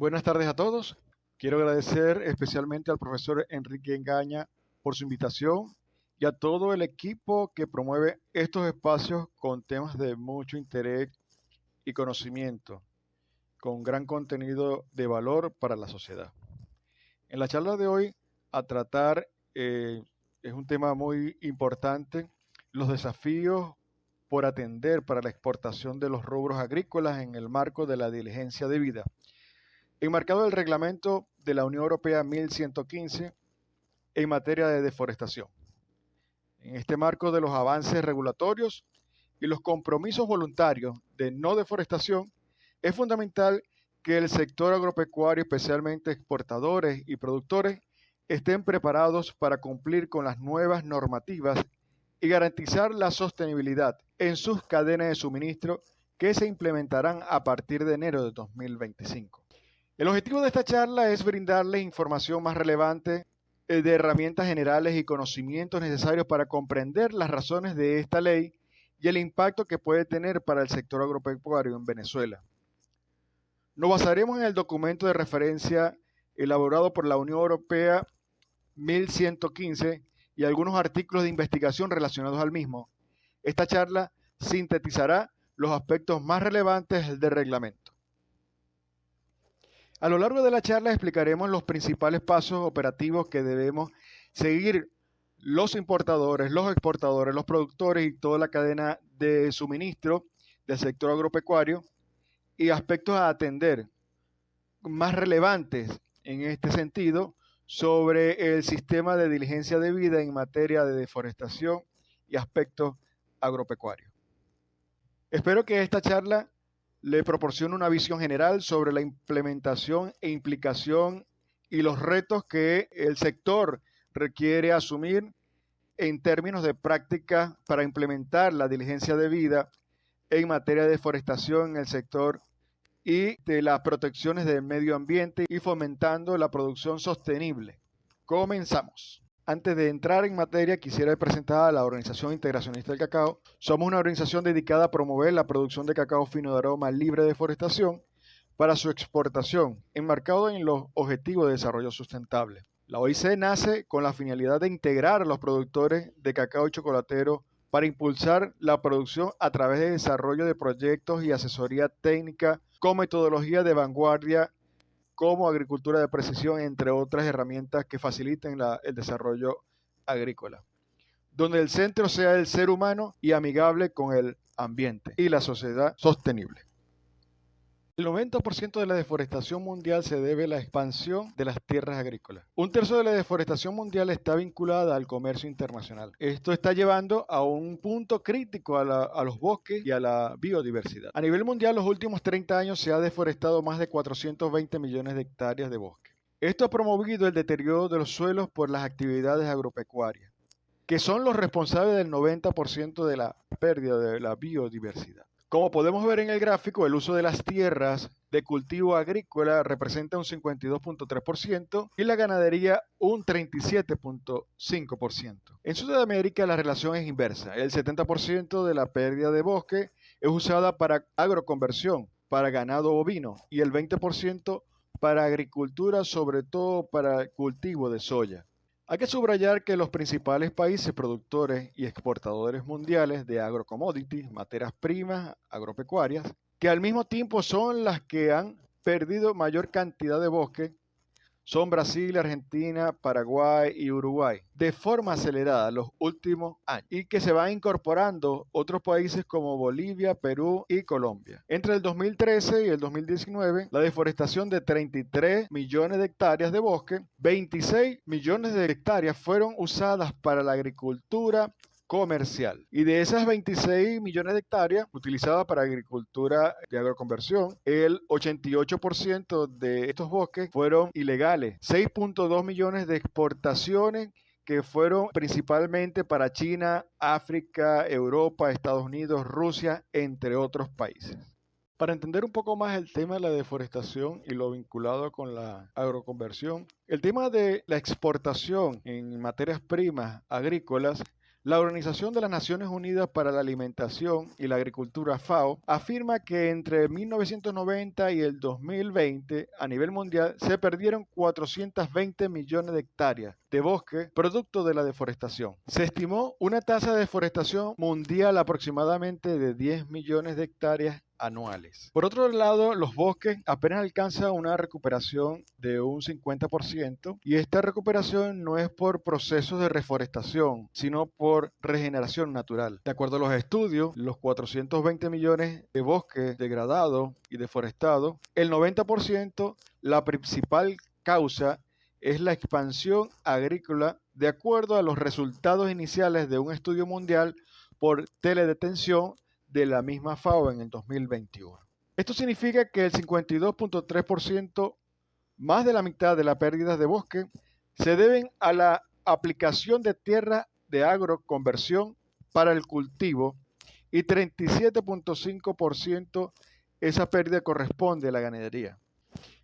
Buenas tardes a todos. Quiero agradecer especialmente al profesor Enrique Engaña por su invitación y a todo el equipo que promueve estos espacios con temas de mucho interés y conocimiento, con gran contenido de valor para la sociedad. En la charla de hoy a tratar es un tema muy importante, los desafíos por atender para la exportación de los rubros agrícolas en el marco de la diligencia debida, enmarcado el reglamento de la Unión Europea 1115 en materia de deforestación. En este marco de los avances regulatorios y los compromisos voluntarios de no deforestación, es fundamental que el sector agropecuario, especialmente exportadores y productores, estén preparados para cumplir con las nuevas normativas y garantizar la sostenibilidad en sus cadenas de suministro que se implementarán a partir de enero de 2025. El objetivo de esta charla es brindarles información más relevante de herramientas generales y conocimientos necesarios para comprender las razones de esta ley y el impacto que puede tener para el sector agropecuario en Venezuela. Nos basaremos en el documento de referencia elaborado por la Unión Europea 1115 y algunos artículos de investigación relacionados al mismo. Esta charla sintetizará los aspectos más relevantes del reglamento. A lo largo de la charla explicaremos los principales pasos operativos que debemos seguir los importadores, los exportadores, los productores y toda la cadena de suministro del sector agropecuario y aspectos a atender más relevantes en este sentido sobre el sistema de diligencia debida en materia de deforestación y aspectos agropecuarios. Espero que esta charla le proporcione una visión general sobre la implementación e implicación y los retos que el sector requiere asumir en términos de práctica para implementar la diligencia debida en materia de deforestación en el sector y de las protecciones del medio ambiente y fomentando la producción sostenible. Comenzamos. Antes de entrar en materia, quisiera presentar a la Organización Integracionista del Cacao. Somos una organización dedicada a promover la producción de cacao fino de aroma libre de deforestación para su exportación, enmarcado en los Objetivos de Desarrollo Sustentable. La OIC nace con la finalidad de integrar a los productores de cacao y chocolatero para impulsar la producción a través de desarrollo de proyectos y asesoría técnica con metodología de vanguardia como agricultura de precisión, entre otras herramientas que faciliten el desarrollo agrícola, donde el centro sea el ser humano y amigable con el ambiente y la sociedad sostenible. El 90% de la deforestación mundial se debe a la expansión de las tierras agrícolas. Un tercio de la deforestación mundial está vinculada al comercio internacional. Esto está llevando a un punto crítico a los bosques y a la biodiversidad. A nivel mundial, los últimos 30 años se ha deforestado más de 420 millones de hectáreas de bosque. Esto ha promovido el deterioro de los suelos por las actividades agropecuarias, que son los responsables del 90% de la pérdida de la biodiversidad. Como podemos ver en el gráfico, el uso de las tierras de cultivo agrícola representa un 52.3% y la ganadería un 37.5%. En Sudamérica la relación es inversa. El 70% de la pérdida de bosque es usada para agroconversión, para ganado bovino y el 20% para agricultura, sobre todo para el cultivo de soya. Hay que subrayar que los principales países productores y exportadores mundiales de agrocommodities, materias primas agropecuarias, que al mismo tiempo son las que han perdido mayor cantidad de bosque, son Brasil, Argentina, Paraguay y Uruguay, de forma acelerada los últimos años, y que se van incorporando otros países como Bolivia, Perú y Colombia. Entre el 2013 y el 2019, la deforestación de 33 millones de hectáreas de bosque, 26 millones de hectáreas fueron usadas para la agricultura comercial. Y de esas 26 millones de hectáreas utilizadas para agricultura de agroconversión, el 88% de estos bosques fueron ilegales. 6.2 millones de exportaciones que fueron principalmente para China, África, Europa, Estados Unidos, Rusia, entre otros países. Para entender un poco más el tema de la deforestación y lo vinculado con la agroconversión, el tema de la exportación en materias primas agrícolas La Organización de las Naciones Unidas para la Alimentación y la Agricultura, FAO, afirma que entre 1990 y el 2020, a nivel mundial, se perdieron 420 millones de hectáreas de bosque producto de la deforestación. Se estimó una tasa de deforestación mundial aproximadamente de 10 millones de hectáreas anuales. Por otro lado, los bosques apenas alcanzan una recuperación de un 50% y esta recuperación no es por procesos de reforestación, sino por regeneración natural. De acuerdo a los estudios, los 420 millones de bosques degradados y deforestados, el 90%, la principal causa es la expansión agrícola de acuerdo a los resultados iniciales de un estudio mundial por teledetención de la misma FAO en el 2021. Esto significa que el 52.3%, más de la mitad de las pérdidas de bosque, se deben a la aplicación de tierra de agroconversión para el cultivo y 37.5% esa pérdida corresponde a la ganadería.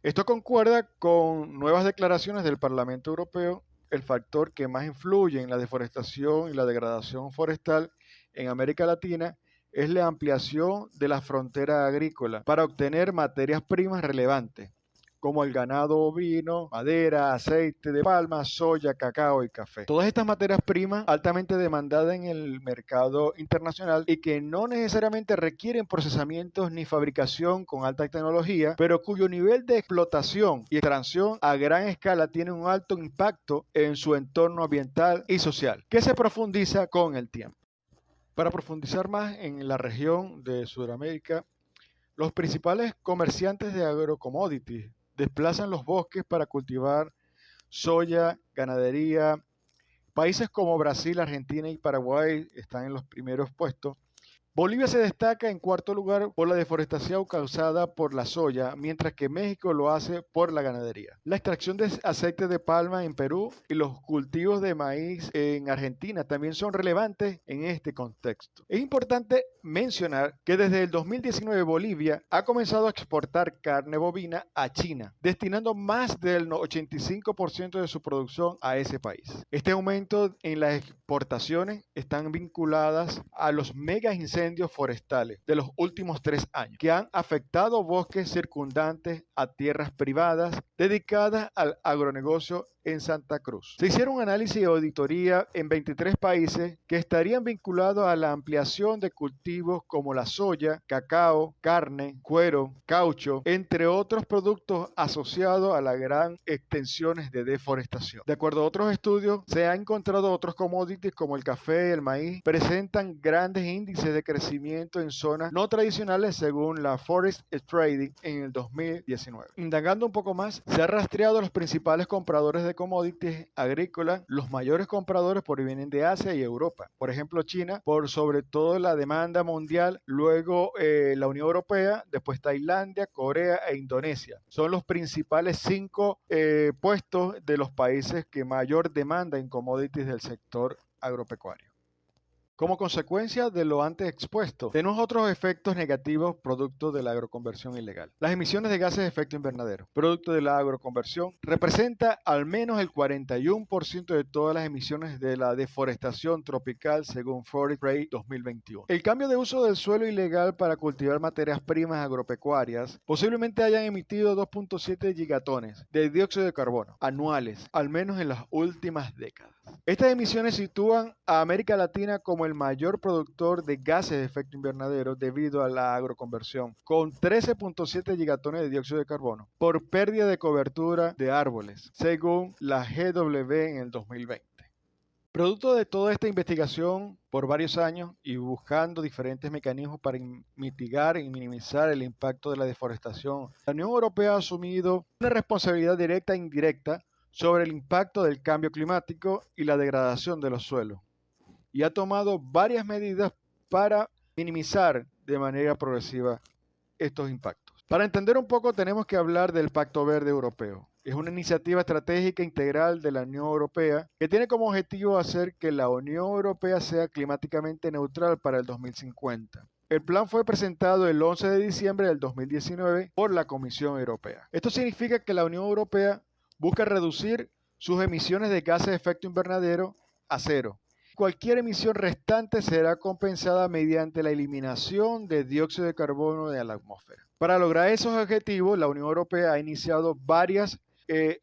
Esto concuerda con nuevas declaraciones del Parlamento Europeo. El factor que más influye en la deforestación y la degradación forestal en América Latina es la ampliación de la frontera agrícola para obtener materias primas relevantes, como el ganado ovino, madera, aceite de palma, soya, cacao y café. Todas estas materias primas altamente demandadas en el mercado internacional y que no necesariamente requieren procesamientos ni fabricación con alta tecnología, pero cuyo nivel de explotación y extracción a gran escala tiene un alto impacto en su entorno ambiental y social, que se profundiza con el tiempo. Para profundizar más en la región de Sudamérica, los principales comerciantes de agrocommodities desplazan los bosques para cultivar soya, ganadería. Países como Brasil, Argentina y Paraguay están en los primeros puestos. Bolivia se destaca en cuarto lugar por la deforestación causada por la soya, mientras que México lo hace por la ganadería. La extracción de aceite de palma en Perú y los cultivos de maíz en Argentina también son relevantes en este contexto. Es importante mencionar que desde el 2019 Bolivia ha comenzado a exportar carne bovina a China, destinando más del 85% de su producción a ese país. Este aumento en las exportaciones están vinculadas a los mega incendios forestales de los últimos 3 años, que han afectado bosques circundantes a tierras privadas dedicadas al agronegocio en Santa Cruz. Se hicieron análisis y auditoría en 23 países que estarían vinculados a la ampliación de cultivos como la soya, cacao, carne, cuero, caucho, entre otros productos asociados a las gran extensiones de deforestación. De acuerdo a otros estudios, se han encontrado otros commodities como el café y el maíz presentan grandes índices de crecimiento en zonas no tradicionales según la Forest Trading en el 2019. Indagando un poco más, se ha rastreado a los principales compradores de commodities agrícolas. Los mayores compradores provienen de Asia y Europa. Por ejemplo, China, por sobre todo la demanda mundial, luego la Unión Europea, después Tailandia, Corea e Indonesia. Son los principales 5 puestos de los países que mayor demanda en commodities del sector agropecuario. Como consecuencia de lo antes expuesto, tenemos otros efectos negativos producto de la agroconversión ilegal. Las emisiones de gases de efecto invernadero, producto de la agroconversión, representa al menos el 41% de todas las emisiones de la deforestación tropical según Forest Trade 2021. El cambio de uso del suelo ilegal para cultivar materias primas agropecuarias posiblemente hayan emitido 2.7 gigatones de dióxido de carbono anuales, al menos en las últimas décadas. Estas emisiones sitúan a América Latina como el mayor productor de gases de efecto invernadero debido a la agroconversión, con 13.7 gigatones de dióxido de carbono por pérdida de cobertura de árboles, según la GW en el 2020. Producto de toda esta investigación por varios años y buscando diferentes mecanismos para mitigar y minimizar el impacto de la deforestación, la Unión Europea ha asumido una responsabilidad directa e indirecta sobre el impacto del cambio climático y la degradación de los suelos, y ha tomado varias medidas para minimizar de manera progresiva estos impactos. Para entender un poco tenemos que hablar del Pacto Verde Europeo. Es una iniciativa estratégica integral de la Unión Europea que tiene como objetivo hacer que la Unión Europea sea climáticamente neutral para el 2050. El plan fue presentado el 11 de diciembre del 2019 por la Comisión Europea. Esto significa que la Unión Europea busca reducir sus emisiones de gases de efecto invernadero a cero cualquier emisión restante será compensada mediante la eliminación de dióxido de carbono de la atmósfera. Para lograr esos objetivos, la Unión Europea ha iniciado varias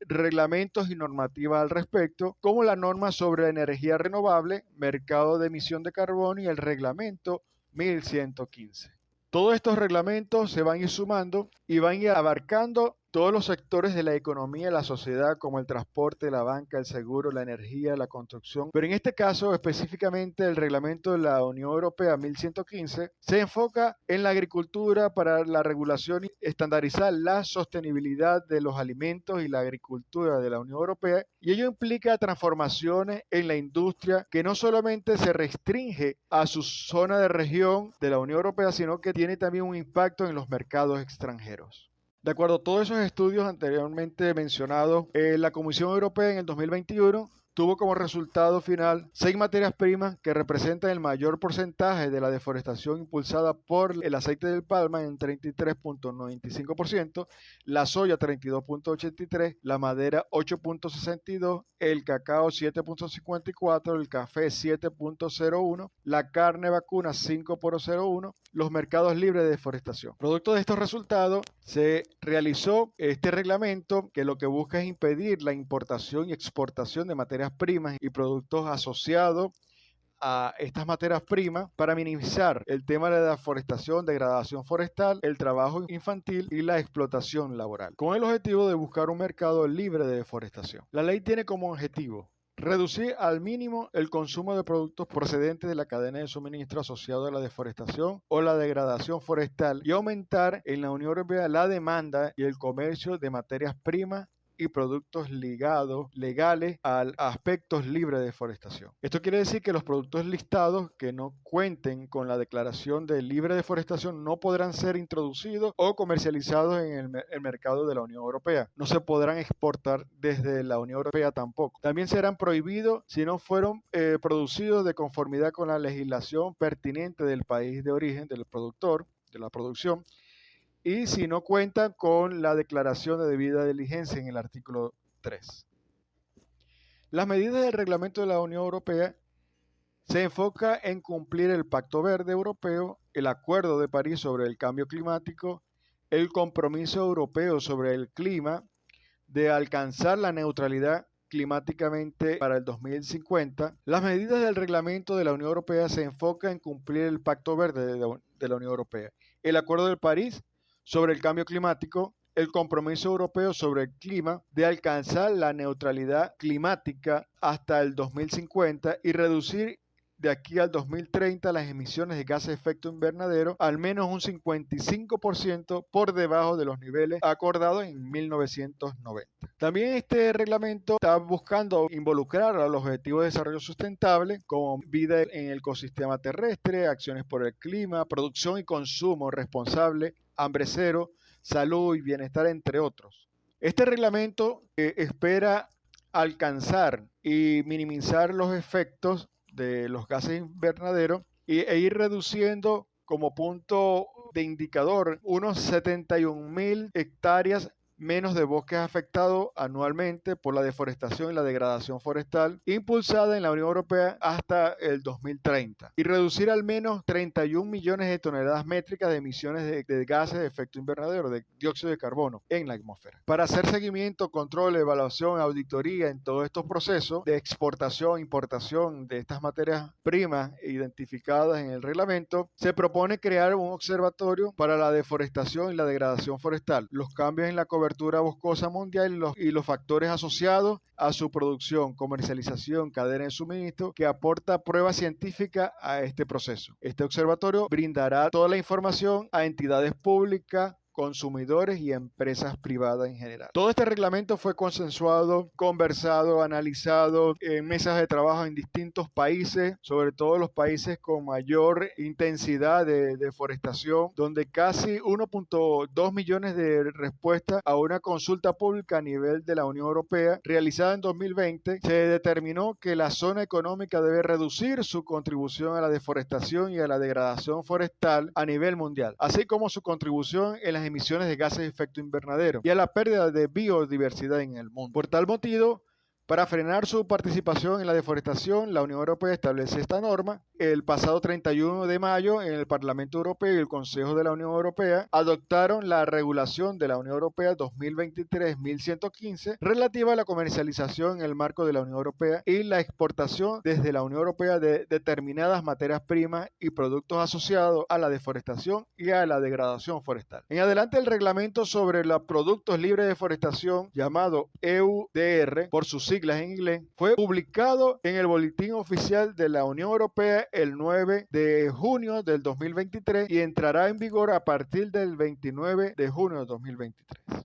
reglamentos y normativas al respecto, como la norma sobre la energía renovable, mercado de emisión de carbono y el reglamento 1115. Todos estos reglamentos se van a ir sumando y van a ir abarcando todos los sectores de la economía y la sociedad, como el transporte, la banca, el seguro, la energía, la construcción. Pero en este caso, específicamente el reglamento de la Unión Europea 1115 se enfoca en la agricultura para la regulación y estandarizar la sostenibilidad de los alimentos y la agricultura de la Unión Europea. Y ello implica transformaciones en la industria que no solamente se restringe a su zona de región de la Unión Europea, sino que tiene también un impacto en los mercados extranjeros. De acuerdo a todos esos estudios anteriormente mencionados, la Comisión Europea en el 2021 tuvo como resultado final 6 materias primas que representan el mayor porcentaje de la deforestación impulsada por el aceite de palma en 33.95%, la soya 32.83%, la madera 8.62%, el cacao 7.54%, el café 7.01%, la carne vacuna 5.01%, los mercados libres de deforestación. Producto de estos resultados, se realizó este reglamento que lo que busca es impedir la importación y exportación de materias primas y productos asociados a estas materias primas para minimizar el tema de la deforestación, degradación forestal, el trabajo infantil y la explotación laboral, con el objetivo de buscar un mercado libre de deforestación. La ley tiene como objetivo reducir al mínimo el consumo de productos procedentes de la cadena de suministro asociado a la deforestación o la degradación forestal y aumentar en la Unión Europea la demanda y el comercio de materias primas y productos legales a aspectos libres de deforestación. Esto quiere decir que los productos listados que no cuenten con la declaración de libre deforestación no podrán ser introducidos o comercializados en el mercado de la Unión Europea. No se podrán exportar desde la Unión Europea tampoco. También serán prohibidos si no fueron producidos de conformidad con la legislación pertinente del país de origen del productor, de la producción, y si no cuentan con la declaración de debida diligencia en el artículo 3. Las medidas del reglamento de la Unión Europea se enfoca en cumplir el Pacto Verde Europeo, el Acuerdo de París sobre el cambio climático, el compromiso europeo sobre el clima, de alcanzar la neutralidad climáticamente para el 2050. Las medidas del reglamento de la Unión Europea se enfocan en cumplir el Pacto Verde de la Unión Europea, el Acuerdo de París sobre el cambio climático, el compromiso europeo sobre el clima, de alcanzar la neutralidad climática hasta el 2050 y reducir de aquí al 2030 las emisiones de gases de efecto invernadero al menos un 55% por debajo de los niveles acordados en 1990. También este reglamento está buscando involucrar a los objetivos de desarrollo sustentable como vida en el ecosistema terrestre, acciones por el clima, producción y consumo responsable, hambre cero, salud y bienestar, entre otros. Este reglamento espera alcanzar y minimizar los efectos de los gases invernaderos e ir reduciendo como punto de indicador unos 71.000 hectáreas menos de bosques afectados anualmente por la deforestación y la degradación forestal impulsada en la Unión Europea hasta el 2030 y reducir al menos 31 millones de toneladas métricas de emisiones de gases de efecto invernadero, de dióxido de carbono en la atmósfera. Para hacer seguimiento, control, evaluación, auditoría en todos estos procesos de exportación, importación de estas materias primas identificadas en el reglamento, se propone crear un observatorio para la deforestación y la degradación forestal, los cambios en la cobertura boscosa mundial y los factores asociados a su producción, comercialización, cadena de suministro, que aporta prueba científica a este proceso. Este observatorio brindará toda la información a entidades públicas, consumidores y empresas privadas en general. Todo este reglamento fue consensuado, conversado, analizado en mesas de trabajo en distintos países, sobre todo los países con mayor intensidad de deforestación, donde casi 1.2 millones de respuestas a una consulta pública a nivel de la Unión Europea realizada en 2020, se determinó que la zona económica debe reducir su contribución a la deforestación y a la degradación forestal a nivel mundial, así como su contribución en las emisiones de gases de efecto invernadero y a la pérdida de biodiversidad en el mundo. Por tal motivo, Para frenar su participación en la deforestación, la Unión Europea establece esta norma. El pasado 31 de mayo, en el Parlamento Europeo y el Consejo de la Unión Europea adoptaron la regulación de la Unión Europea 2023-1115 relativa a la comercialización en el marco de la Unión Europea y la exportación desde la Unión Europea de determinadas materias primas y productos asociados a la deforestación y a la degradación forestal. En adelante, el reglamento sobre los productos libres de deforestación, llamado EUDR por sus siglas en inglés, fue publicado en el Boletín Oficial de la Unión Europea el 9 de junio del 2023 y entrará en vigor a partir del 29 de junio de 2023.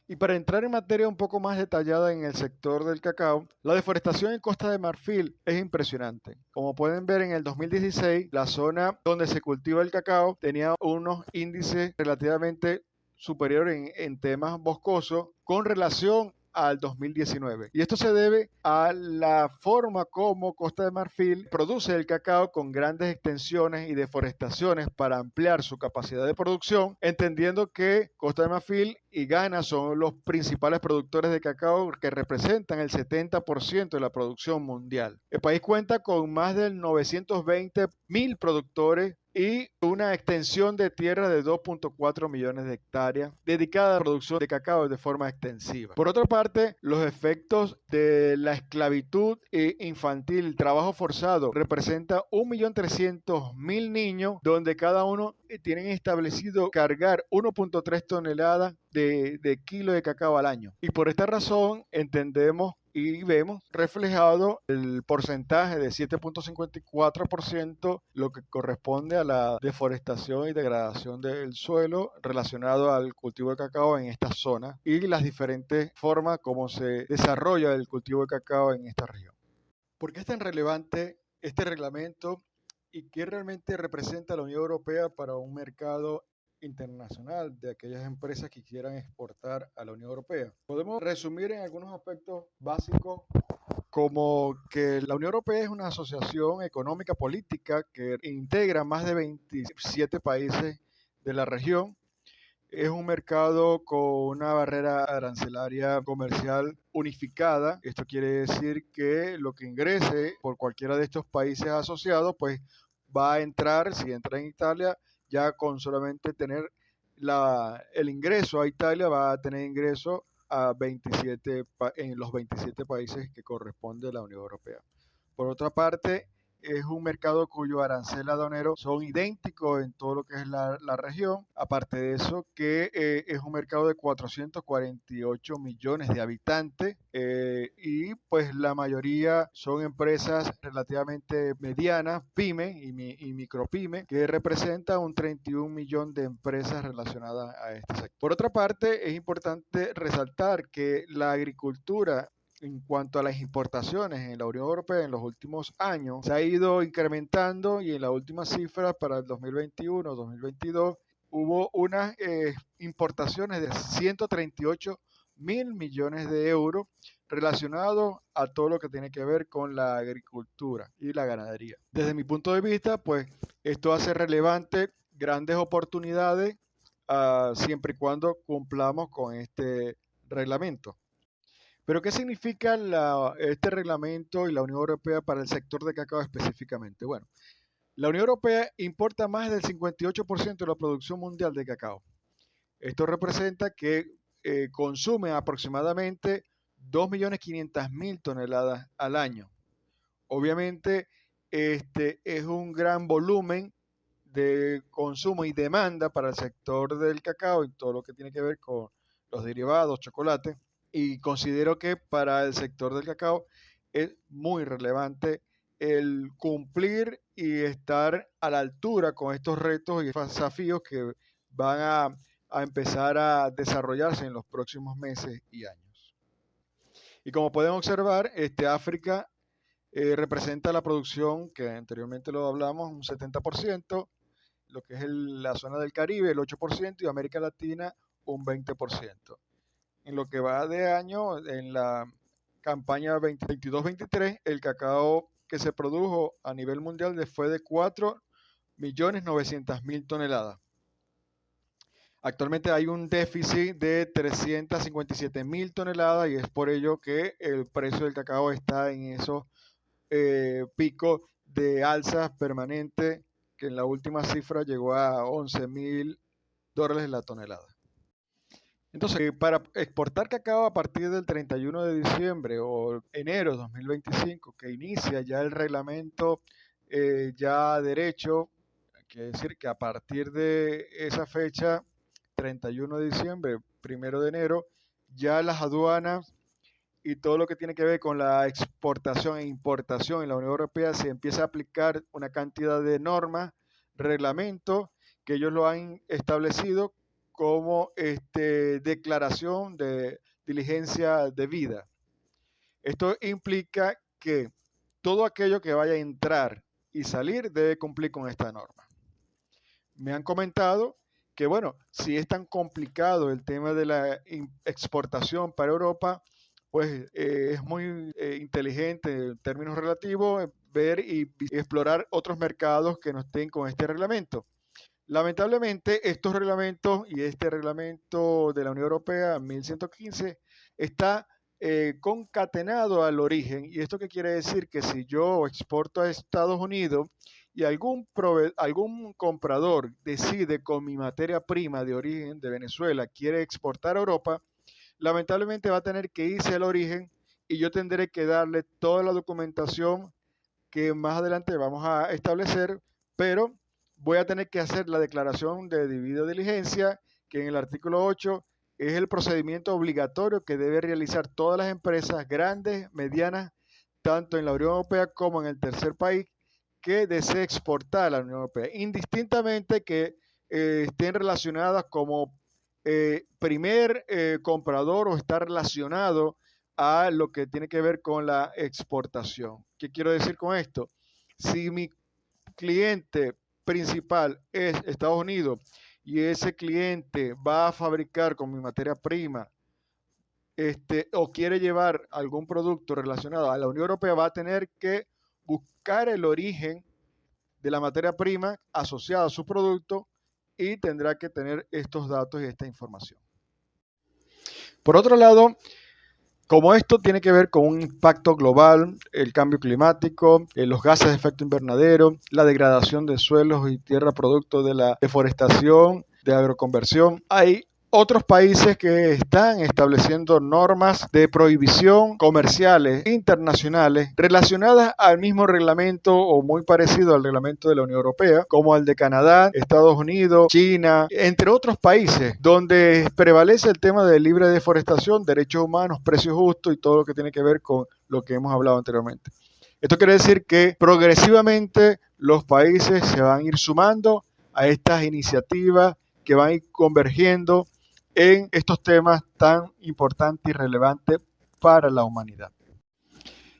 Y para entrar en materia un poco más detallada en el sector del cacao, la deforestación en Costa de Marfil es impresionante. Como pueden ver, en el 2016, la zona donde se cultiva el cacao tenía unos índices relativamente superiores en temas boscosos con relación al 2019. Y esto se debe a la forma como Costa de Marfil produce el cacao con grandes extensiones y deforestaciones para ampliar su capacidad de producción, entendiendo que Costa de Marfil y Ghana son los principales productores de cacao que representan el 70% de la producción mundial. El país cuenta con más de 920.000 productores y una extensión de tierra de 2.4 millones de hectáreas dedicada a la producción de cacao de forma extensiva. Por otra parte, los efectos de la esclavitud infantil, el trabajo forzado, representa 1.300.000 niños, donde cada uno tienen establecido cargar 1.3 toneladas de kilo de cacao al año. Y por esta razón entendemos y vemos reflejado el porcentaje de 7.54%, lo que corresponde a la deforestación y degradación del suelo relacionado al cultivo de cacao en esta zona y las diferentes formas como se desarrolla el cultivo de cacao en esta región. ¿Por qué es tan relevante este reglamento y qué realmente representa la Unión Europea para un mercado internacional de aquellas empresas que quieran exportar a la Unión Europea? Podemos resumir en algunos aspectos básicos como que la Unión Europea es una asociación económica política que integra más de 27 países de la región. Es un mercado con una barrera arancelaria comercial unificada. Esto quiere decir que lo que ingrese por cualquiera de estos países asociados, pues va a entrar, si entra en Italia, ya con solamente tener el ingreso a Italia, va a tener ingreso a 27 en los 27 países que corresponde a la Unión Europea. Por otra parte, es un mercado cuyo arancel aduanero son idénticos en todo lo que es la región. Aparte de eso, que es un mercado de 448 millones de habitantes y pues la mayoría son empresas relativamente medianas, pymes y micropymes, que representa un 31 millón de empresas relacionadas a este sector. Por otra parte, es importante resaltar que la agricultura en cuanto a las importaciones en la Unión Europea en los últimos años se ha ido incrementando y en la última cifra para el 2021-2022 hubo unas importaciones de 138.000 millones de euros relacionados a todo lo que tiene que ver con la agricultura y la ganadería. Desde mi punto de vista, pues esto hace relevante grandes oportunidades siempre y cuando cumplamos con este reglamento. Pero, ¿qué significa este reglamento y la Unión Europea para el sector de cacao específicamente? Bueno, la Unión Europea importa más del 58% de la producción mundial de cacao. Esto representa que consume aproximadamente 2.500.000 toneladas al año. Obviamente, este es un gran volumen de consumo y demanda para el sector del cacao y todo lo que tiene que ver con los derivados, chocolate. Y considero que para el sector del cacao es muy relevante el cumplir y estar a la altura con estos retos y desafíos que van a empezar a desarrollarse en los próximos meses y años. Y como pueden observar, África representa la producción, que anteriormente lo hablamos, un 70%, lo que es la zona del Caribe, el 8%, y América Latina, un 20%. En lo que va de año, en la campaña 2022-23, el cacao que se produjo a nivel mundial fue de 4.900.000 toneladas. Actualmente hay un déficit de 357.000 toneladas y es por ello que el precio del cacao está en esos picos de alza permanente, que en la última cifra llegó a $11.000 la tonelada. Entonces, para exportar cacao a partir del 31 de diciembre o enero de 2025, que inicia ya el reglamento ya derecho, quiere decir que a partir de esa fecha, 31 de diciembre, 1 de enero, ya las aduanas y todo lo que tiene que ver con la exportación e importación en la Unión Europea se empieza a aplicar una cantidad de normas, reglamentos, que ellos lo han establecido como declaración de diligencia debida. Esto implica que todo aquello que vaya a entrar y salir debe cumplir con esta norma. Me han comentado que, bueno, si es tan complicado el tema de la exportación para Europa, pues es muy inteligente en términos relativos ver y explorar otros mercados que no estén con este reglamento. Lamentablemente, estos reglamentos y este reglamento de la Unión Europea 1115 está concatenado al origen. ¿Y esto qué quiere decir? Que si yo exporto a Estados Unidos y algún comprador decide con mi materia prima de origen de Venezuela quiere exportar a Europa, lamentablemente va a tener que irse al origen y yo tendré que darle toda la documentación que más adelante vamos a establecer, pero voy a tener que hacer la declaración de debida diligencia, que en el artículo 8 es el procedimiento obligatorio que debe realizar todas las empresas grandes, medianas, tanto en la Unión Europea como en el tercer país, que desee exportar a la Unión Europea, indistintamente que estén relacionadas como primer comprador o está relacionado a lo que tiene que ver con la exportación. ¿Qué quiero decir con esto? Si mi cliente principal es Estados Unidos y ese cliente va a fabricar con mi materia prima o quiere llevar algún producto relacionado a la Unión Europea, va a tener que buscar el origen de la materia prima asociada a su producto y tendrá que tener estos datos y esta información. Por otro lado, como esto tiene que ver con un impacto global, el cambio climático, los gases de efecto invernadero, la degradación de suelos y tierra producto de la deforestación, de agroconversión, hay otros países que están estableciendo normas de prohibición comerciales internacionales relacionadas al mismo reglamento o muy parecido al reglamento de la Unión Europea, como el de Canadá, Estados Unidos, China, entre otros países, donde prevalece el tema de libre deforestación, derechos humanos, precios justos y todo lo que tiene que ver con lo que hemos hablado anteriormente. Esto quiere decir que progresivamente los países se van a ir sumando a estas iniciativas que van a ir convergiendo en estos temas tan importantes y relevantes para la humanidad.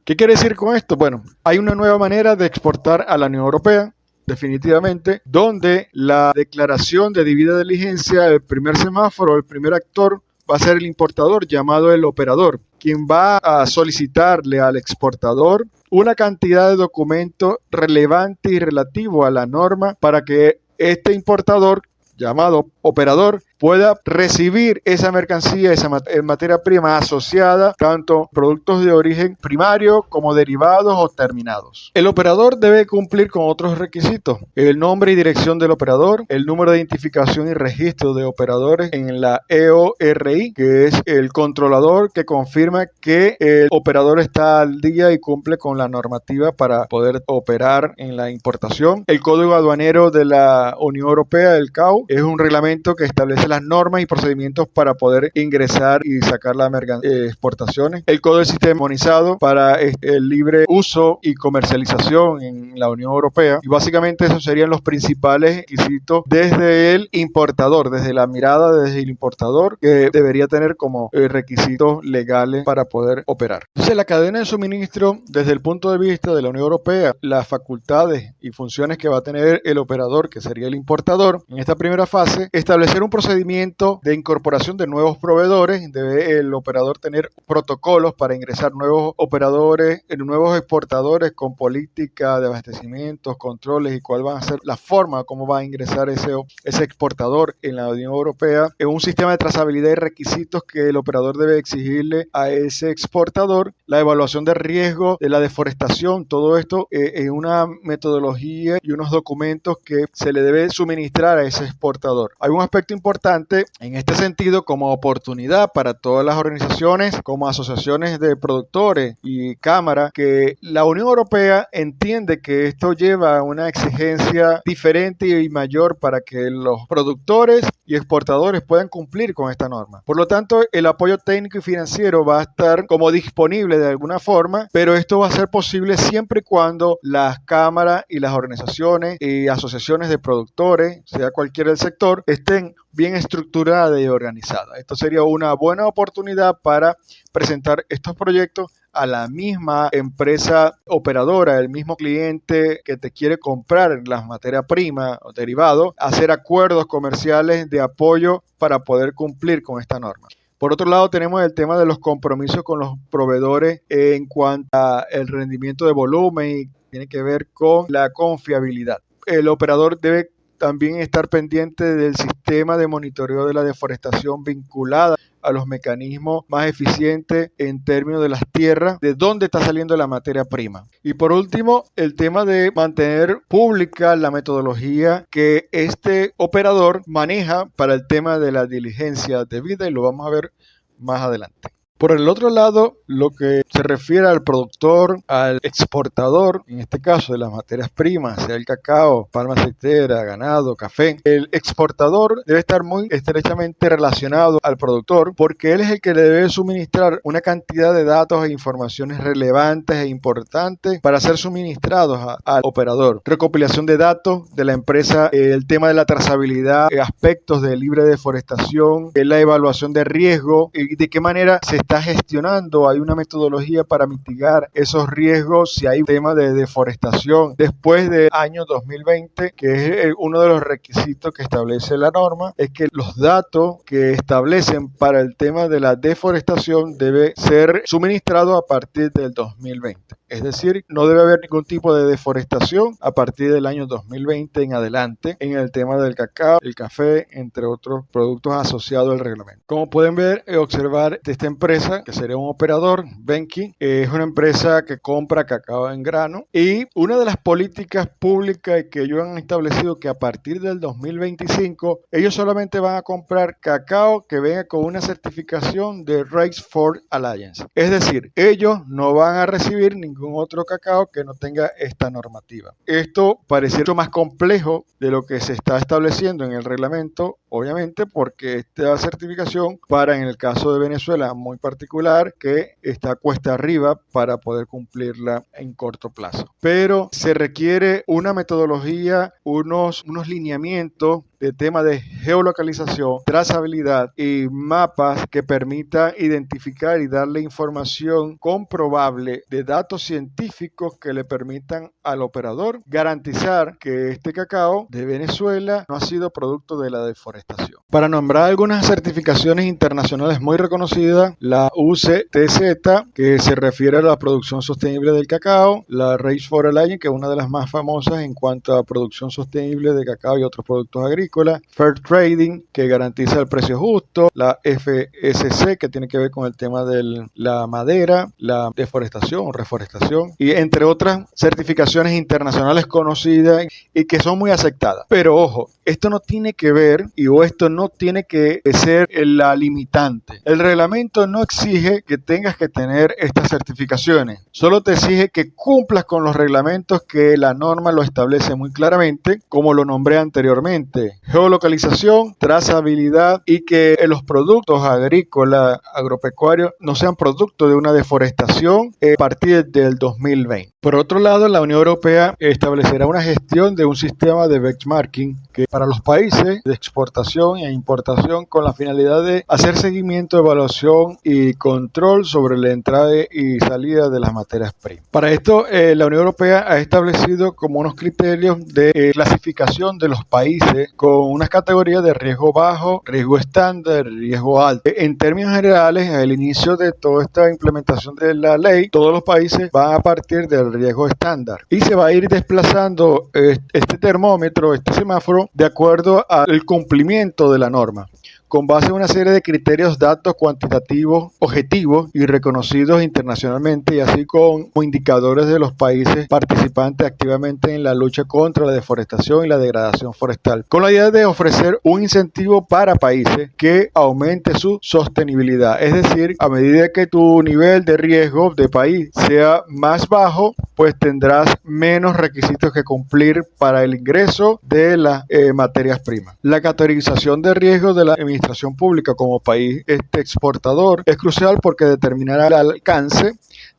¿Qué quiere decir con esto? Bueno, hay una nueva manera de exportar a la Unión Europea, definitivamente, donde la declaración de debida diligencia, el primer semáforo, el primer actor, va a ser el importador llamado el operador, quien va a solicitarle al exportador una cantidad de documentos relevante y relativo a la norma para que este importador llamado operador pueda recibir esa mercancía, esa materia prima asociada, tanto productos de origen primario como derivados o terminados. El operador debe cumplir con otros requisitos: el nombre y dirección del operador, el número de identificación y registro de operadores en la EORI, que es el controlador que confirma que el operador está al día y cumple con la normativa para poder operar en la importación. El Código Aduanero de la Unión Europea, el CAU, es un reglamento que establece las normas y procedimientos para poder ingresar y sacar las exportaciones. El Código de Sistema Armonizado para el libre uso y comercialización en la Unión Europea. Y básicamente esos serían los principales requisitos desde el importador, desde la mirada desde el importador, que debería tener como requisitos legales para poder operar. Entonces, la cadena de suministro, desde el punto de vista de la Unión Europea, las facultades y funciones que va a tener el operador, que sería el importador, en esta primera fase, establecer un procedimiento procedimiento de incorporación de nuevos proveedores. Debe el operador tener protocolos para ingresar nuevos operadores, nuevos exportadores con política de abastecimientos, controles y cuál va a ser la forma cómo va a ingresar ese exportador en la Unión Europea. Es un sistema de trazabilidad y requisitos que el operador debe exigirle a ese exportador. La evaluación de riesgo de la deforestación, todo esto es una metodología y unos documentos que se le debe suministrar a ese exportador. Hay un aspecto importante en este sentido como oportunidad para todas las organizaciones, como asociaciones de productores y cámaras, que la Unión Europea entiende que esto lleva a una exigencia diferente y mayor para que los productores y exportadores puedan cumplir con esta norma. Por lo tanto, el apoyo técnico y financiero va a estar como disponible de alguna forma, pero esto va a ser posible siempre y cuando las cámaras y las organizaciones y asociaciones de productores, sea cualquiera el sector, estén bien estructurada y organizada. Esto sería una buena oportunidad para presentar estos proyectos a la misma empresa operadora, el mismo cliente que te quiere comprar las materias primas o derivados, hacer acuerdos comerciales de apoyo para poder cumplir con esta norma. Por otro lado, tenemos el tema de los compromisos con los proveedores en cuanto al rendimiento de volumen y tiene que ver con la confiabilidad. El operador debe también estar pendiente del sistema de monitoreo de la deforestación vinculada a los mecanismos más eficientes en términos de las tierras, de dónde está saliendo la materia prima. Y por último, el tema de mantener pública la metodología que este operador maneja para el tema de la diligencia debida, y lo vamos a ver más adelante. Por el otro lado, lo que se refiere al productor, al exportador, en este caso de las materias primas, sea el cacao, palma aceitera, ganado, café, el exportador debe estar muy estrechamente relacionado al productor porque él es el que le debe suministrar una cantidad de datos e informaciones relevantes e importantes para ser suministrados al operador. Recopilación de datos de la empresa, el tema de la trazabilidad, aspectos de libre deforestación, la evaluación de riesgo y de qué manera se está gestionando. Hay una metodología para mitigar esos riesgos si hay tema de deforestación después del año 2020, que es uno de los requisitos que establece la norma, es que los datos que establecen para el tema de la deforestación debe ser suministrado a partir del 2020. Es decir, no debe haber ningún tipo de deforestación a partir del año 2020 en adelante en el tema del cacao, el café, entre otros productos asociados al reglamento. Como pueden ver, observar esta empresa, que sería un operador, Venki, es una empresa que compra cacao en grano y una de las políticas públicas que ellos han establecido que a partir del 2025 ellos solamente van a comprar cacao que venga con una certificación de Race for Alliance. Es decir, ellos no van a recibir ningún otro cacao que no tenga esta normativa. Esto parece mucho más complejo de lo que se está estableciendo en el reglamento, obviamente porque esta certificación para en el caso de Venezuela muy particular que está cuesta arriba para poder cumplirla en corto plazo. Pero se requiere una metodología, unos lineamientos de tema de geolocalización, trazabilidad y mapas que permita identificar y darle información comprobable de datos científicos que le permitan al operador garantizar que este cacao de Venezuela no ha sido producto de la deforestación. Para nombrar algunas certificaciones internacionales muy reconocidas, la UCTZ, que se refiere a la producción sostenible del cacao, la Race for Alliance, que es una de las más famosas en cuanto a producción sostenible de cacao y otros productos agrícolas, Fair Trading, que garantiza el precio justo, la FSC, que tiene que ver con el tema de la madera, la deforestación o reforestación, y entre otras certificaciones internacionales conocidas y que son muy aceptadas. Pero ojo, esto no tiene que ver o esto no tiene que ser la limitante. El reglamento no exige que tengas que tener estas certificaciones, solo te exige que cumplas con los reglamentos que la norma lo establece muy claramente, como lo nombré anteriormente: geolocalización, trazabilidad y que los productos agrícolas, agropecuarios no sean producto de una deforestación a partir del 2020. Por otro lado, la Unión Europea establecerá una gestión de un sistema de benchmarking que para los países exportadores exportación e importación con la finalidad de hacer seguimiento, evaluación y control sobre la entrada y salida de las materias primas. Para esto, la Unión Europea ha establecido como unos criterios de clasificación de los países con unas categorías de riesgo bajo, riesgo estándar, riesgo alto. En términos generales, al inicio de toda esta implementación de la ley, todos los países van a partir del riesgo estándar y se va a ir desplazando este termómetro, este semáforo, de acuerdo al cumplimiento de la norma, con base en una serie de criterios, datos cuantitativos, objetivos y reconocidos internacionalmente, y así como indicadores de los países participantes activamente en la lucha contra la deforestación y la degradación forestal, con la idea de ofrecer un incentivo para países que aumente su sostenibilidad. Es decir, a medida que tu nivel de riesgo de país sea más bajo, pues tendrás menos requisitos que cumplir para el ingreso de las materias primas. La categorización de riesgo de la administración pública como país exportador es crucial porque determinará el alcance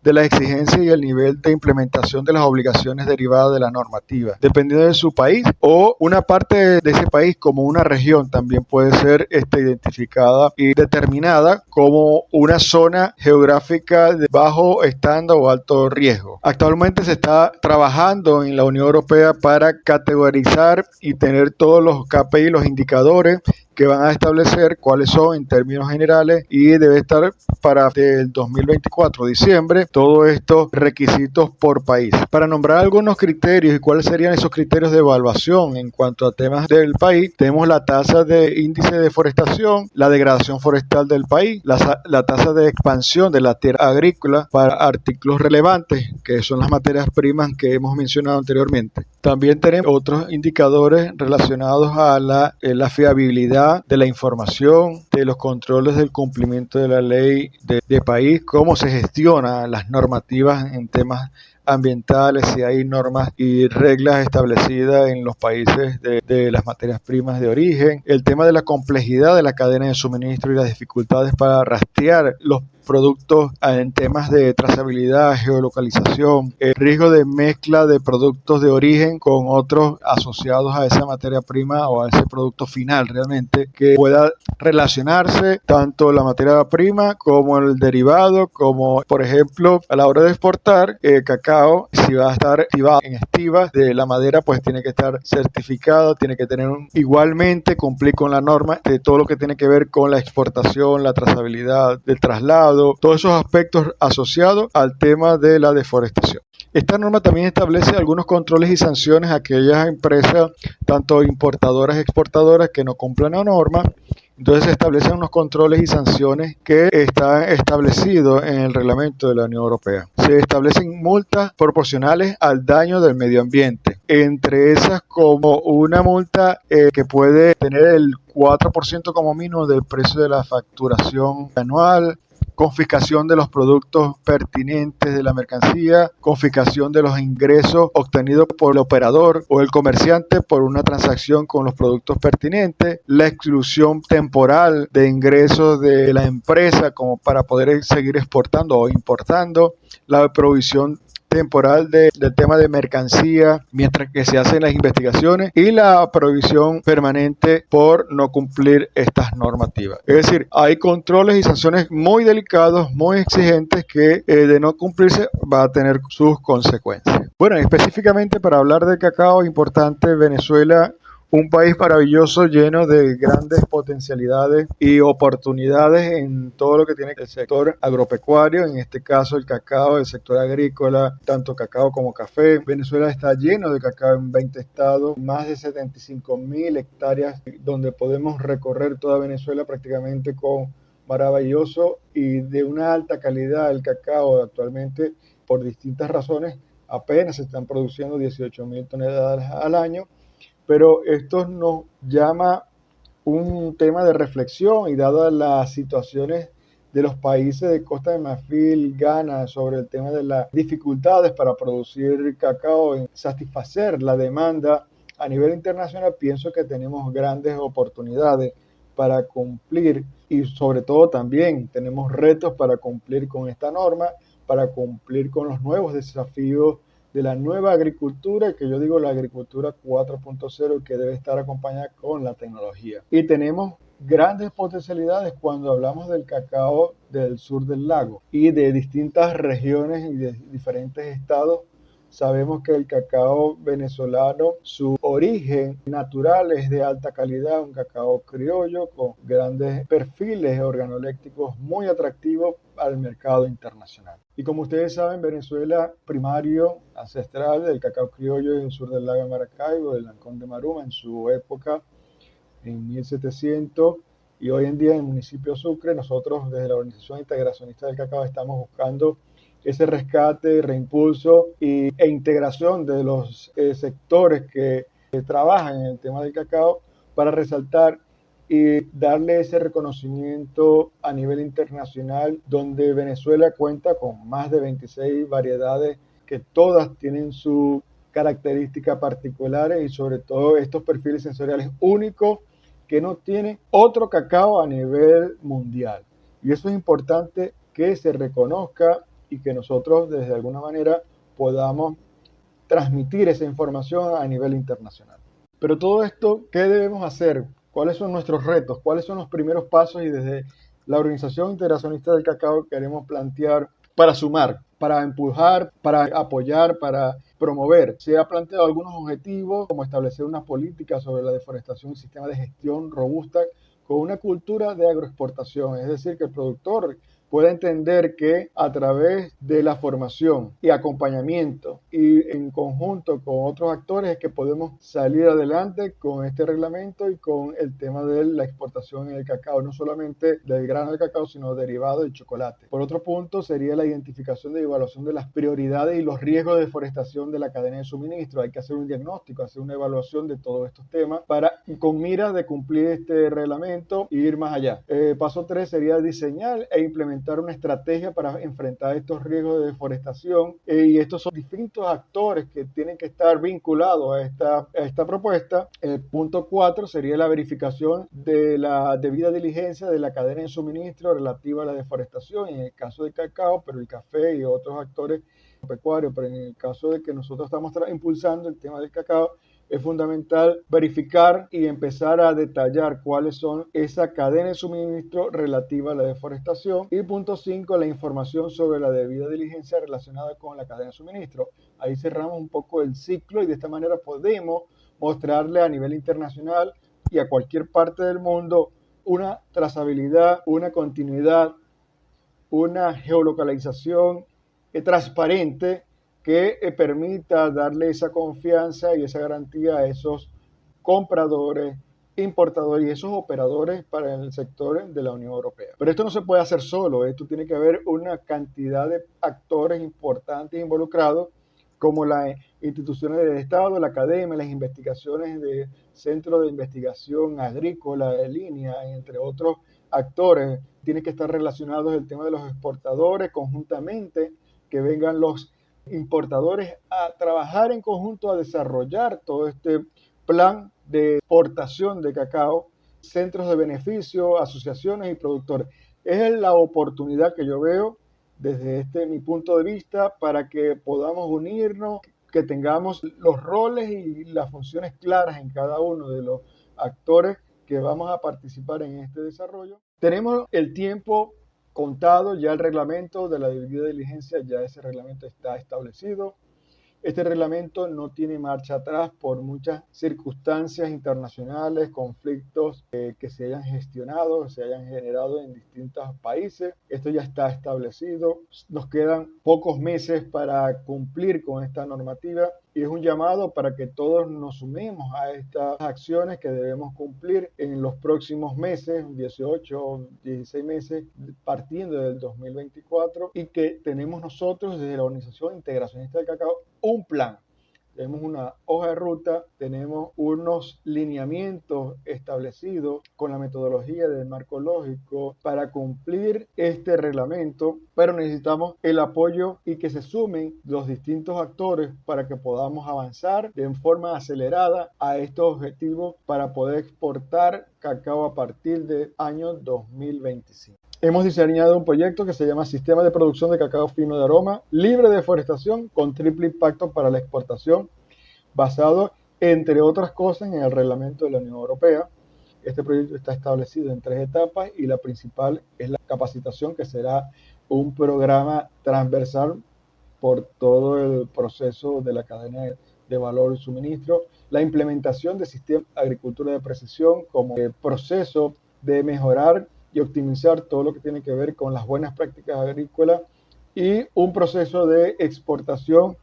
de las exigencias y el nivel de implementación de las obligaciones derivadas de la normativa, dependiendo de su país, o una parte de ese país como una región también puede ser identificada y determinada como una zona geográfica de bajo estándar o alto riesgo. Actualmente se está trabajando en la Unión Europea para categorizar y tener todos los KPI, los indicadores que van a establecer cuáles son en términos generales, y debe estar para el 2024, diciembre, todos estos requisitos por país. Para nombrar algunos criterios y cuáles serían esos criterios de evaluación en cuanto a temas del país, tenemos la tasa de índice de deforestación, la degradación forestal del país, la tasa de expansión de la tierra agrícola para artículos relevantes, que son las materias primas que hemos mencionado anteriormente. También tenemos otros indicadores relacionados a la fiabilidad de la información, de los controles del cumplimiento de la ley de país, cómo se gestionan las normativas en temas ambientales, si hay normas y reglas establecidas en los países de las materias primas de origen, el tema de la complejidad de la cadena de suministro y las dificultades para rastrear los productos en temas de trazabilidad, geolocalización, el riesgo de mezcla de productos de origen con otros asociados a esa materia prima o a ese producto final realmente, que pueda relacionarse tanto la materia prima como el derivado, como por ejemplo a la hora de exportar cacao, si va a estar activado en estivas de la madera, pues tiene que estar certificado, tiene que tener igualmente cumplir con la norma de todo lo que tiene que ver con la exportación, la trazabilidad del traslado, todos esos aspectos asociados al tema de la deforestación. Esta norma también establece algunos controles y sanciones a aquellas empresas, tanto importadoras y exportadoras, que no cumplan la norma. Entonces se establecen unos controles y sanciones que están establecidos en el reglamento de la Unión Europea. Se establecen multas proporcionales al daño del medio ambiente. Entre esas, como una multa que puede tener el 4% como mínimo del precio de la facturación anual, confiscación de los productos pertinentes de la mercancía, confiscación de los ingresos obtenidos por el operador o el comerciante por una transacción con los productos pertinentes, la exclusión temporal de ingresos de la empresa como para poder seguir exportando o importando, la provisión temporal del tema de mercancía mientras que se hacen las investigaciones, y la prohibición permanente por no cumplir estas normativas. Es decir, hay controles y sanciones muy delicados, muy exigentes, que de no cumplirse va a tener sus consecuencias. Bueno, específicamente para hablar del cacao, importante, Venezuela, un país maravilloso lleno de grandes potencialidades y oportunidades en todo lo que tiene el sector agropecuario, en este caso el cacao, el sector agrícola, tanto cacao como café. Venezuela está lleno de cacao en 20 estados, más de 75.000 hectáreas, donde podemos recorrer toda Venezuela prácticamente con maravilloso y de una alta calidad. El cacao actualmente, por distintas razones, apenas se están produciendo 18.000 toneladas al año, pero esto nos llama un tema de reflexión, y dadas las situaciones de los países de Costa de Marfil, Ghana, sobre el tema de las dificultades para producir cacao, en satisfacer la demanda a nivel internacional, pienso que tenemos grandes oportunidades para cumplir, y sobre todo también tenemos retos para cumplir con esta norma, para cumplir con los nuevos desafíos de la nueva agricultura, que yo digo la agricultura 4.0, que debe estar acompañada con la tecnología. Y tenemos grandes potencialidades cuando hablamos del cacao del sur del lago y de distintas regiones y de diferentes estados. Sabemos que el cacao venezolano, su origen natural es de alta calidad, un cacao criollo con grandes perfiles organolépticos muy atractivos al mercado internacional. Y como ustedes saben, Venezuela, primario ancestral del cacao criollo en el sur del lago de Maracaibo, del Ancón de Maruma, en su época, en 1700, y hoy en día en el municipio de Sucre, nosotros desde la Organización Integracionista del Cacao estamos buscando ese rescate, reimpulso e integración de los sectores que trabajan en el tema del cacao para resaltar y darle ese reconocimiento a nivel internacional, donde Venezuela cuenta con más de 26 variedades que todas tienen sus características particulares y sobre todo estos perfiles sensoriales únicos que no tiene otro cacao a nivel mundial. Y eso es importante que se reconozca y que nosotros desde alguna manera podamos transmitir esa información a nivel internacional. Pero todo esto, ¿qué debemos hacer? ¿Cuáles son nuestros retos? ¿Cuáles son los primeros pasos? Y desde la Organización Integracionista del Cacao queremos plantear para sumar, para empujar, para apoyar, para promover. Se ha planteado algunos objetivos, como establecer una política sobre la deforestación y sistema de gestión robusta con una cultura de agroexportación, es decir, que el productor pueda entender que a través de la formación y acompañamiento y en conjunto con otros actores es que podemos salir adelante con este reglamento y con el tema de la exportación en el cacao, no solamente del grano de cacao, sino derivado del chocolate. Por otro punto sería la identificación y evaluación de las prioridades y los riesgos de deforestación de la cadena de suministro. Hay que hacer un diagnóstico, hacer una evaluación de todos estos temas con miras de cumplir este reglamento e ir más allá. Paso 3 sería diseñar e implementar una estrategia para enfrentar estos riesgos de deforestación y estos son distintos actores que tienen que estar vinculados a esta propuesta. El punto 4 sería la verificación de la debida diligencia de la cadena de suministro relativa a la deforestación, en el caso del cacao, pero el café y otros actores pecuarios, pero en el caso de que nosotros estamos impulsando el tema del cacao, es fundamental verificar y empezar a detallar cuáles son esa cadena de suministro relativa a la deforestación. Y punto 5, la información sobre la debida diligencia relacionada con la cadena de suministro. Ahí cerramos un poco el ciclo y de esta manera podemos mostrarle a nivel internacional y a cualquier parte del mundo una trazabilidad, una continuidad, una geolocalización transparente que permita darle esa confianza y esa garantía a esos compradores, importadores y esos operadores para el sector de la Unión Europea. Pero esto no se puede hacer solo, esto tiene que haber una cantidad de actores importantes involucrados, como las instituciones del Estado, la academia, las investigaciones de centros de investigación agrícola, de línea, entre otros actores. Tiene que estar relacionado el tema de los exportadores conjuntamente, que vengan los importadores a trabajar en conjunto a desarrollar todo este plan de exportación de cacao, centros de beneficio, asociaciones y productores. Es la oportunidad que yo veo desde mi punto de vista para que podamos unirnos, que tengamos los roles y las funciones claras en cada uno de los actores que vamos a participar en este desarrollo. Tenemos el tiempo contado, ya el reglamento de la debida diligencia, ya ese reglamento está establecido. Este reglamento no tiene marcha atrás por muchas circunstancias internacionales, conflictos que se hayan gestionado, se hayan generado en distintos países. Esto ya está establecido. Nos quedan pocos meses para cumplir con esta normativa y es un llamado para que todos nos sumemos a estas acciones que debemos cumplir en los próximos meses, 18 o 16 meses, partiendo del 2024, y que tenemos nosotros desde la Organización Integracionista del Cacao un plan. Tenemos una hoja de ruta, tenemos unos lineamientos establecidos con la metodología del marco lógico para cumplir este reglamento, pero necesitamos el apoyo y que se sumen los distintos actores para que podamos avanzar de forma acelerada a estos objetivos para poder exportar cacao a partir del año 2025. Hemos diseñado un proyecto que se llama Sistema de Producción de Cacao Fino de Aroma, libre de deforestación, con triple impacto para la exportación, basado, entre otras cosas, en el reglamento de la Unión Europea. Este proyecto está establecido en 3 etapas y la principal es la capacitación, que será un programa transversal por todo el proceso de la cadena de valor y suministro, la implementación de sistemas de agricultura de precisión como el proceso de mejorar y optimizar todo lo que tiene que ver con las buenas prácticas agrícolas y un proceso de exportación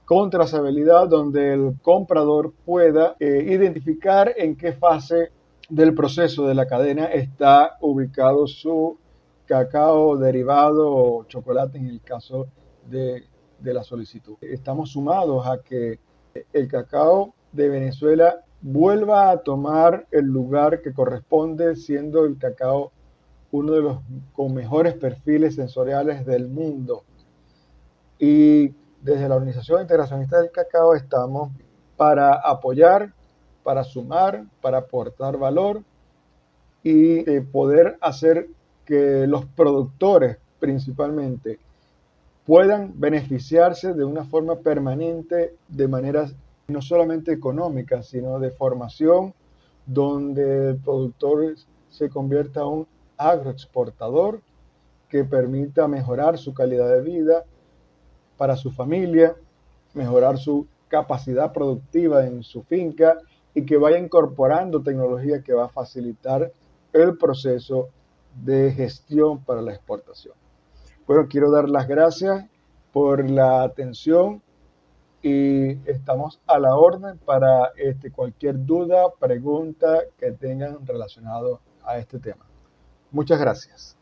con trazabilidad donde el comprador pueda identificar en qué fase del proceso de la cadena está ubicado su cacao derivado o chocolate en el caso de, de la solicitud. Estamos sumados a que el cacao de Venezuela vuelva a tomar el lugar que corresponde, siendo el cacao uno de los con mejores perfiles sensoriales del mundo. Y desde la Organización Integracionista del Cacao estamos para apoyar, para sumar, para aportar valor y poder hacer que los productores principalmente puedan beneficiarse de una forma permanente, de manera no solamente económica, sino de formación, donde el productor se convierta en un agroexportador que permita mejorar su calidad de vida para su familia, mejorar su capacidad productiva en su finca y que vaya incorporando tecnología que va a facilitar el proceso de gestión para la exportación. Bueno, quiero dar las gracias por la atención y estamos a la orden para cualquier duda, pregunta que tengan relacionado a este tema. Muchas gracias.